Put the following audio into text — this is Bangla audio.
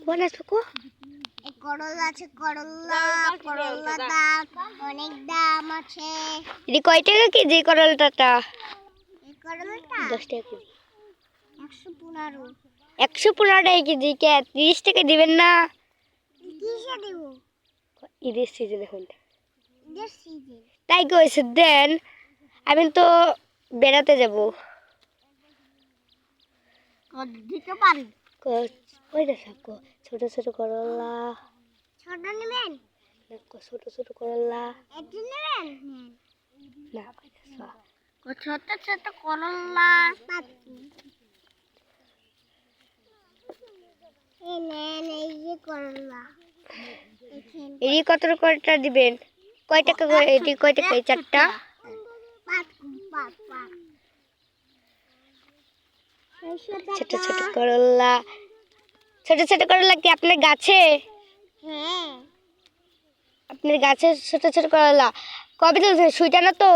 কোন আছে কো? এই করলা আছে, করলা, করলা দাম অনেক দাম আছে। এটি কয় টাকা কেজি করলাটা? এই করলাটা 10 টাকা কেজি। 115। 115 টাকা কেজি কে 30 টাকা দিবেন না? কিসে দেব? ঈদের সিজন এখন। ঈদের সিজন। তাই কইছে দেন, আমি তো বেড়াতে যাব। কত দিতে পারি? ওই দেখো ছোট ছোট করলা। ছোট নেবেন? দেখো ছোট ছোট করলা। এটি নেবেন? না ছোট ছোট করলা এই নেন, এই যে করলা। এই কত কয়টা দিবেন? কয় টাকা করে এটি? কয় টাকা এই চারটা? ছোট ছোট করলা। ছোট ছোট করলা কি আপনার গাছে? হ্যাঁ। আপনার গাছে ছোট ছোট করলা কবে তুলছে? সুইটা না তো?